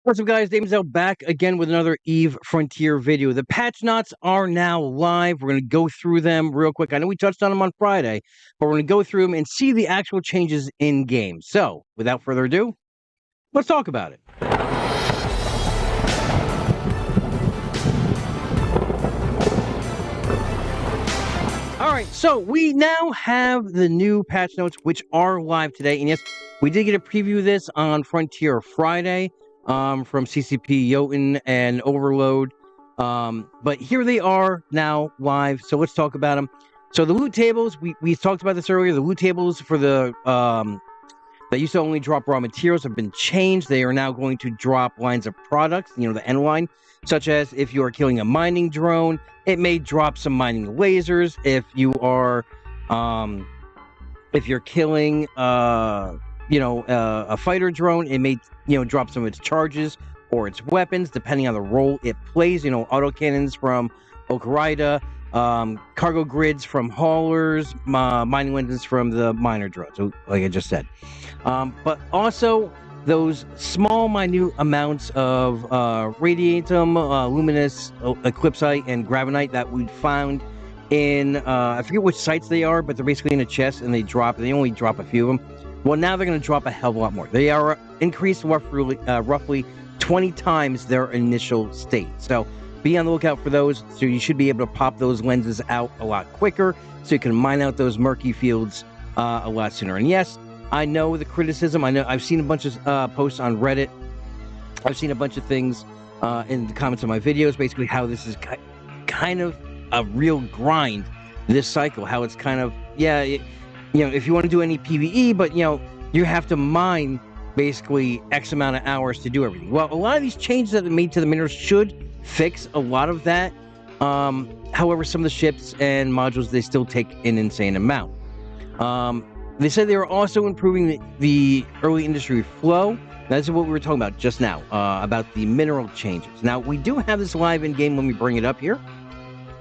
What's up, guys? Daemonxel back again with another Eve Frontier video. The patch notes are now live. We're going to go through them real quick. I know we touched on them on Friday, but we're going to go through them and see the actual changes in game. So, without further ado, let's talk about it. All right, so we now have the new patch notes, which are live today. And yes, we did get a preview of this on Frontier Friday. From CCP Jotun and Overload. But here they are now live. So let's talk about them. So the loot tables, we talked about this earlier. The loot tables for the that used to only drop raw materials have been changed. They are now going to drop lines of products, the end line, such as if you are killing a mining drone, it may drop some mining lasers. If you are if you're killing a fighter drone, it may, drop some of its charges or its weapons, depending on the role it plays. Autocannons from Ocarida, cargo grids from haulers, mining weapons from the miner drones, like I just said. But also those small, minute amounts of radiatum, luminous, eclipsite, and gravenite that we found in, I forget which sites they are, but they're basically in a chest, and they only drop a few of them. Well, now they're going to drop a hell of a lot more. They are increased roughly 20 times their initial state. So be on the lookout for those. So you should be able to pop those lenses out a lot quicker, so you can mine out those murky fields a lot sooner. And yes, I know the criticism. I know I've seen a bunch of posts on Reddit. I've seen a bunch of things in the comments of my videos, basically how this is kind of a real grind, this cycle, how it's kind of, if you want to do any PvE, but, you have to mine basically X amount of hours to do everything. Well, a lot of these changes that they made to the minerals should fix a lot of that. However, some of the ships and modules, they still take an insane amount. They said they were also improving the early industry flow. That's what we were talking about just now, about the mineral changes. Now, we do have this live in-game when we bring it up here.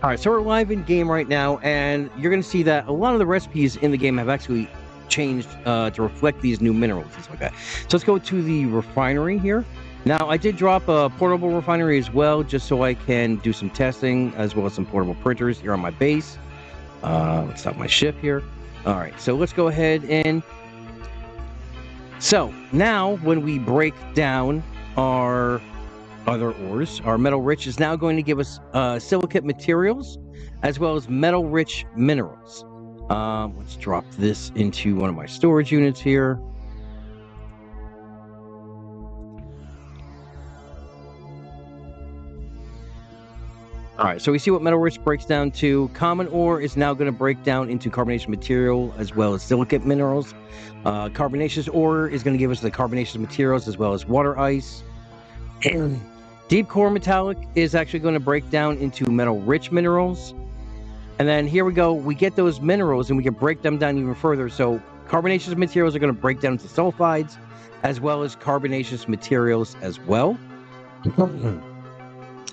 All right, so we're live in game right now, and you're going to see that a lot of the recipes in the game have actually changed to reflect these new minerals and stuff like that. So let's go to the refinery here. Now, I did drop a portable refinery as well, just so I can do some testing, as well as some portable printers here on my base. Let's stop my ship here. All right, so let's go ahead and... So, now, when we break down our other ores, our metal rich is now going to give us silicate materials as well as metal rich minerals. Let's drop this into one of my storage units here. All right, so we see what metal rich breaks down to. Common ore is now going to break down into carbonation material as well as silicate minerals. Carbonaceous ore is going to give us the carbonaceous materials as well as water ice. Deep core metallic is actually going to break down into metal rich minerals. And then here we go, we get those minerals and we can break them down even further. So carbonaceous materials are going to break down into sulfides as well as carbonaceous materials as well.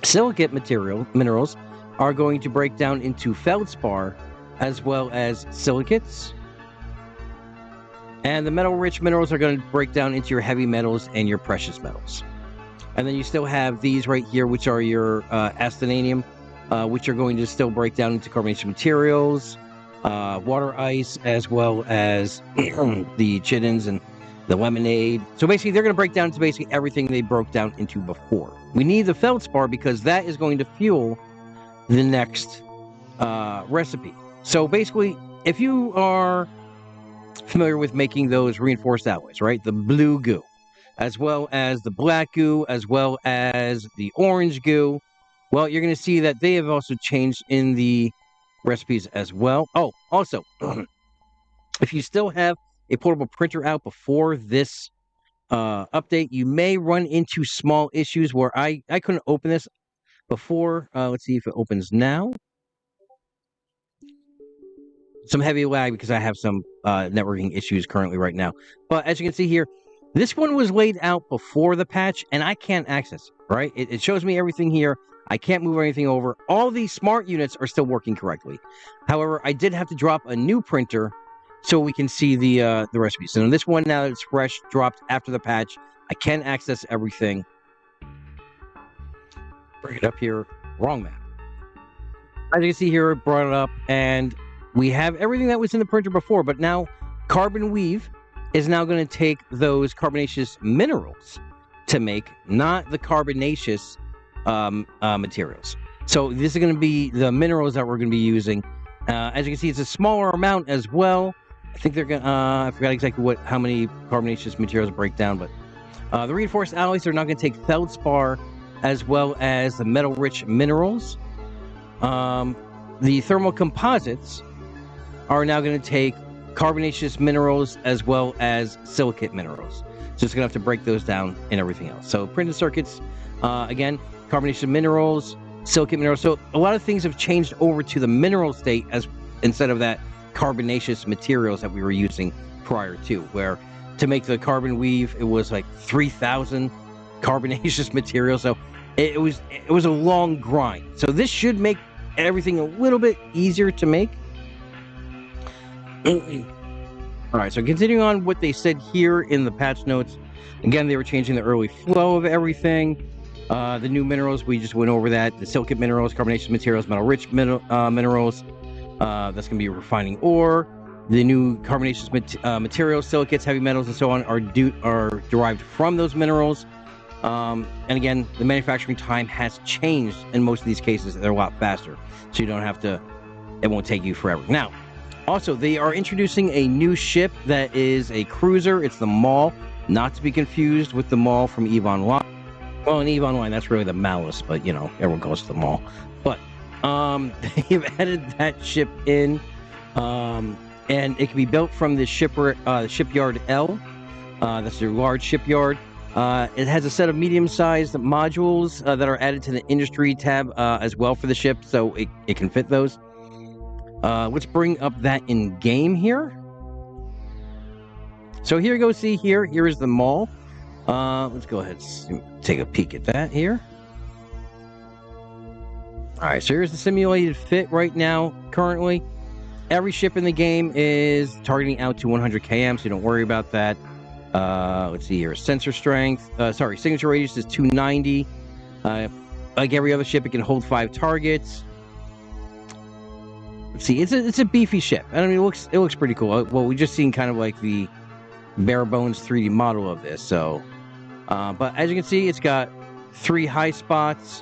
Silicate minerals are going to break down into feldspar as well as silicates. And the metal rich minerals are going to break down into your heavy metals and your precious metals. And then you still have these right here, which are your astananium, which are going to still break down into carbonation materials, water ice, as well as the chitins and the lemonade. So basically, they're going to break down into basically everything they broke down into before. We need the feldspar because that is going to fuel the next recipe. So basically, if you are familiar with making those reinforced alloys, right? The blue goo, as well as the black goo, as well as the orange goo. Well, you're going to see that they have also changed in the recipes as well. Oh, also, if you still have a portable printer out before this update, you may run into small issues where I couldn't open this before. Let's see if it opens now. Some heavy lag because I have some networking issues currently right now. But as you can see here, this one was laid out before the patch, and I can't access it, right? It shows me everything here. I can't move anything over. All these smart units are still working correctly. However, I did have to drop a new printer so we can see the recipes. So this one, now that it's fresh, dropped after the patch, I can access everything. Bring it up here. Wrong map. As you can see here, it brought it up, and we have everything that was in the printer before, but now Carbon Weave is now going to take those carbonaceous minerals to make, not the carbonaceous materials. So this is going to be the minerals that we're going to be using. As you can see, it's a smaller amount as well. I think they're going to, I forgot exactly how many carbonaceous materials break down, but the reinforced alloys are now going to take feldspar as well as the metal-rich minerals. The thermal composites are now going to take carbonaceous minerals as well as silicate minerals. So it's going to have to break those down and everything else. So printed circuits, again, carbonaceous minerals, silicate minerals. So a lot of things have changed over to the mineral state as instead of that carbonaceous materials that we were using prior to, where to make the carbon weave, it was like 3,000 carbonaceous materials. So it was a long grind. So this should make everything a little bit easier to make. All right, so continuing on what they said here in the patch notes, again, they were changing the early flow of everything. The new minerals, we just went over that. The silicate minerals, carbonaceous materials, metal-rich minerals. That's going to be refining ore. The new carbonaceous materials, silicates, heavy metals, and so on are derived from those minerals. And again, the manufacturing time has changed in most of these cases. They're a lot faster, so you don't have to, it won't take you forever. Now, also, they are introducing a new ship that is a cruiser. It's the Maul, not to be confused with the Maul from EVE Online. Well, in EVE Online, that's really the Malice, but, you know, everyone calls it the Maul. But they've added that ship in, and it can be built from the shipyard L. That's their large shipyard. It has a set of medium-sized modules that are added to the industry tab as well for the ship, so it can fit those. Let's bring up that in game here. So here you go. See here. Here is the Maul. Let's go ahead and take a peek at that here. All right. So here's the simulated fit right now. Currently, every ship in the game is targeting out to 100 km, so don't worry about that. Let's see here. Sensor strength. Signature radius is 290. Like every other ship, it can hold 5 targets. See, it's a beefy ship. I mean, it looks pretty cool. Well, we just seen kind of like the bare bones 3D model of this. So, but as you can see, it's got 3 high spots.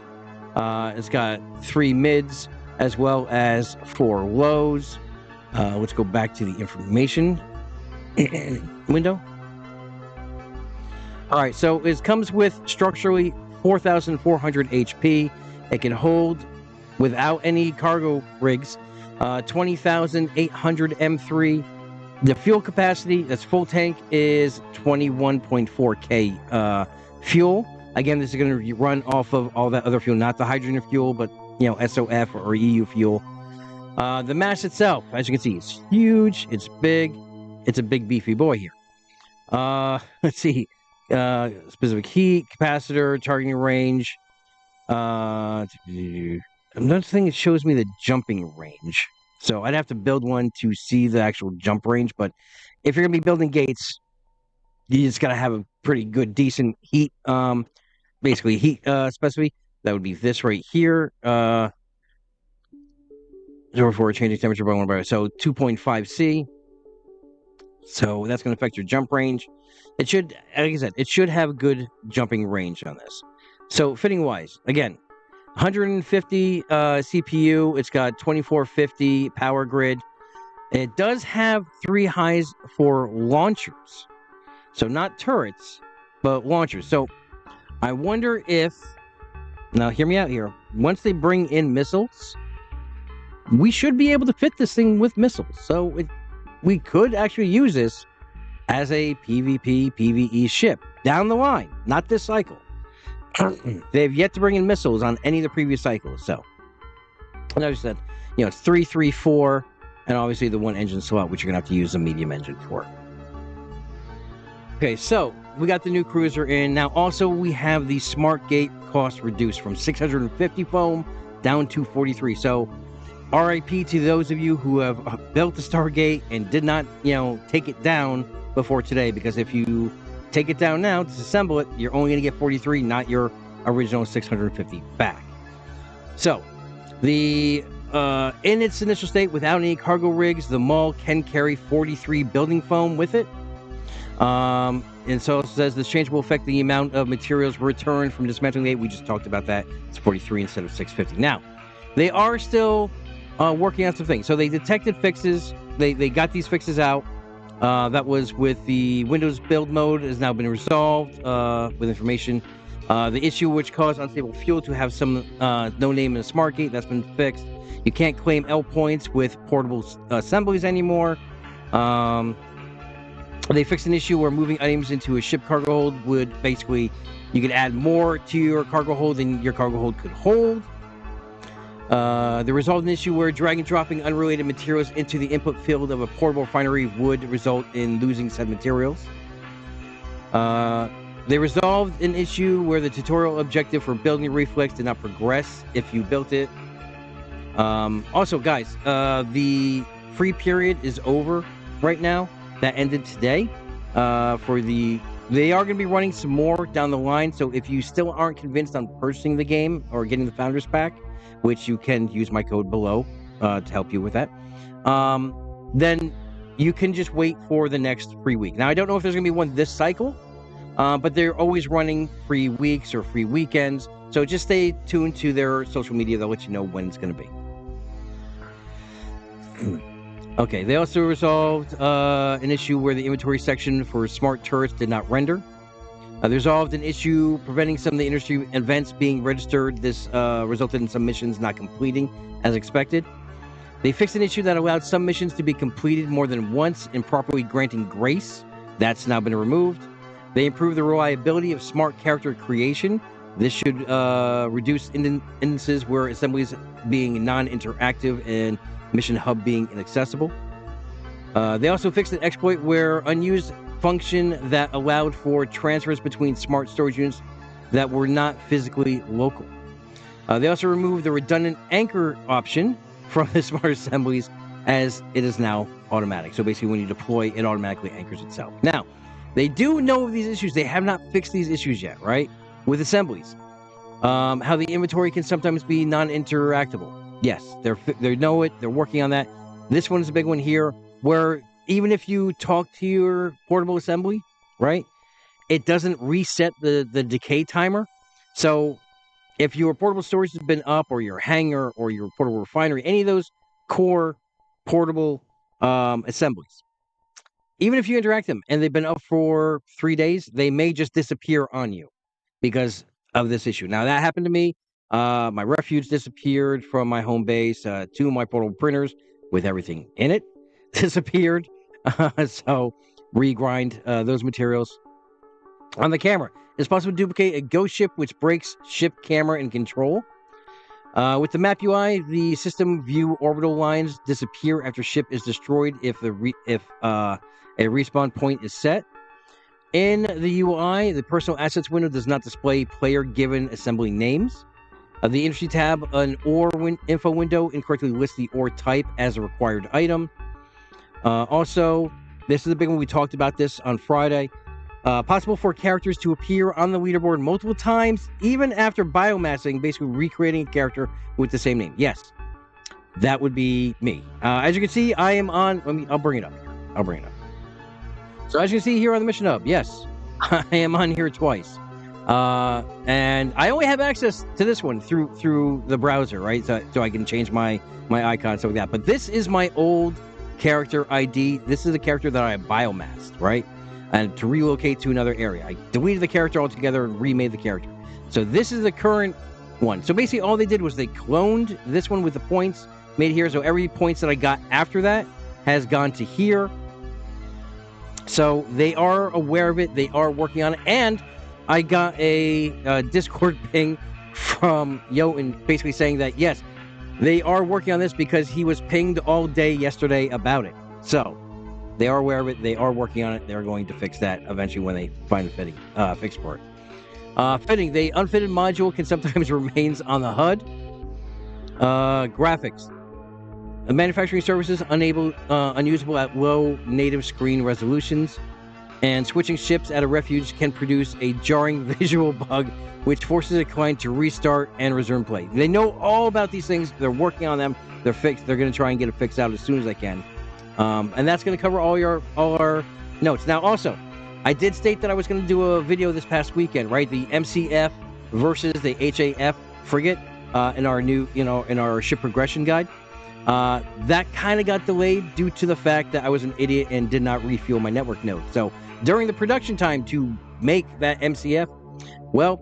It's got 3 mids as well as 4 lows. Let's go back to the information window. All right, so it comes with structurally 4,400 HP. It can hold without any cargo rigs. 20,800 M3. The fuel capacity, that's full tank, is 21.4K fuel. Again, this is going to run off of all that other fuel, not the hydrogen fuel, but, you know, SOF or EU fuel. The mass itself, as you can see, it's huge. It's big. It's a big, beefy boy here. Let's see. Specific heat, capacitor, targeting range. Another thing, it shows me the jumping range. So I'd have to build one to see the actual jump range. But if you're going to be building gates, you just got to have a pretty good, decent heat, basically heat specificity. That would be this right here. 0.4 changing temperature by 1 bar. So 2.5 C. So that's going to affect your jump range. It should, like I said, it should have good jumping range on this. So fitting wise, again, 150 CPU. It's got 2450 power grid. It does have 3 highs for launchers. So not turrets, but launchers. So I wonder if, now hear me out here, once they bring in missiles, we should be able to fit this thing with missiles. So we could actually use this as a PvP, PvE ship down the line, not this cycle. They've yet to bring in missiles on any of the previous cycles. So, and I just said, you know, it's 3, 3, 4, and obviously the 1 engine slot, which you're going to have to use a medium engine for. Okay, so we got the new cruiser in. Now, also, we have the smart gate cost reduced from 650 foam down to 43. So, RIP to those of you who have built the Stargate and did not, you know, take it down before today, because if you take it down now, disassemble it, you're only going to get 43, not your original 650 back. So, in its initial state, without any cargo rigs, the Maul can carry 43 building foam with it. And so it says this change will affect the amount of materials returned from dismantling date. We just talked about that. It's 43 instead of 650. Now, they are still working on some things. So they detected fixes. They got these fixes out. That was with the Windows build mode has now been resolved with information. The issue which caused unstable fuel to have some no name in the smart gate, that's been fixed. You can't claim L points with portable assemblies anymore. They fixed an issue where moving items into a ship cargo hold would basically, you could add more to your cargo hold than your cargo hold could hold. They resolved an issue where drag and dropping unrelated materials into the input field of a portable refinery would result in losing said materials. They resolved an issue where the tutorial objective for building reflex did not progress if you built it. Also, guys, the free period is over right now. That ended today. They are going to be running some more down the line. So if you still aren't convinced on purchasing the game or getting the Founders Pack, which you can use my code below to help you with that, then you can just wait for the next free week. Now, I don't know if there's going to be one this cycle, but they're always running free weeks or free weekends. So just stay tuned to their social media. They'll let you know when it's going to be. Okay, they also resolved an issue where the inventory section for smart turrets did not render. They resolved an issue preventing some of the industry events being registered. This resulted in some missions not completing as expected. They fixed an issue that allowed some missions to be completed more than once, improperly granting grace. That's now been removed. They improved the reliability of smart character creation. This should reduce instances where assemblies being non-interactive and mission hub being inaccessible. They also fixed an exploit where unused function that allowed for transfers between smart storage units that were not physically local. They also removed the redundant anchor option from the smart assemblies, as it is now automatic. So basically when you deploy, it automatically anchors itself. Now, they do know of these issues. They have not fixed these issues yet, right? With assemblies. How the inventory can sometimes be non-interactable. Yes, they know it. They're working on that. This one is a big one here, where even if you talk to your portable assembly, right, it doesn't reset the decay timer. So if your portable storage has been up, or your hangar, or your portable refinery, any of those core portable assemblies, even if you interact them and they've been up for 3 days, they may just disappear on you because of this issue. Now, that happened to me. My refuge disappeared from my home base. 2 of my portable printers with everything in it disappeared. So regrind those materials. On the camera, it's possible to duplicate a ghost ship, which breaks ship camera and control. With the map UI, the system view orbital lines disappear after ship is destroyed if a respawn point is set. In the UI, the personal assets window does not display player-given assembly names. The industry tab, an ore info window incorrectly lists the ore type as a required item. Also, this is a big one. We talked about this on Friday. Possible for characters to appear on the leaderboard multiple times, even after biomassing, basically recreating a character with the same name. Yes, that would be me. As you can see, I am on... I'll bring it up here. So as you can see here on the mission hub, yes, I am on here twice. And I only have access to this one through the browser, right? So I can change my icon, stuff like that. But this is my old character ID. This is a character that I biomassed, right? And to relocate to another area, I deleted the character altogether and remade the character. So this is the current one. So basically all they did was they cloned this one with the points made here. So every points that I got after that has gone to here. So they are aware of it. They are working on it. And I got a Discord ping from Jotun basically saying that, yes, they are working on this because he was pinged all day yesterday about it. So they are aware of it. They are working on it. They're going to fix that eventually when they find the fix for it. Fitting. The unfitted module can sometimes remains on the HUD. Graphics. The manufacturing services unusable at low native screen resolutions. And switching ships at a refuge can produce a jarring visual bug, which forces a client to restart and resume play. They know all about these things. They're working on them. They're fixed. They're going to try and get it fixed out as soon as they can. And that's going to cover all our notes. Now, also, I did state that I was going to do a video this past weekend, right? The MCF versus the HAF frigate in our new, in our ship progression guide. That kind of got delayed due to the fact that I was an idiot and did not refuel my network node. So during the production time to make that MCF, well,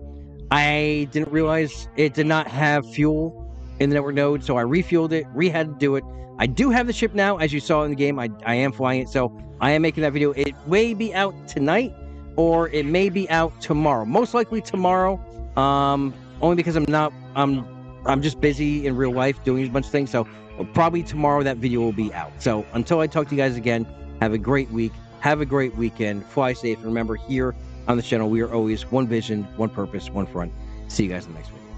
I didn't realize it did not have fuel in the network node, so I refueled it, had to do it. I do have the ship now, as you saw in the game. I am flying it, so I am making that video. It may be out tonight, or it may be out tomorrow. Most likely tomorrow, only because I'm just busy in real life doing a bunch of things. So probably tomorrow that video will be out. So until I talk to you guys again, have a great week. Have a great weekend. Fly safe. And remember, here on the channel, we are always one vision, one purpose, one front. See you guys in the next video.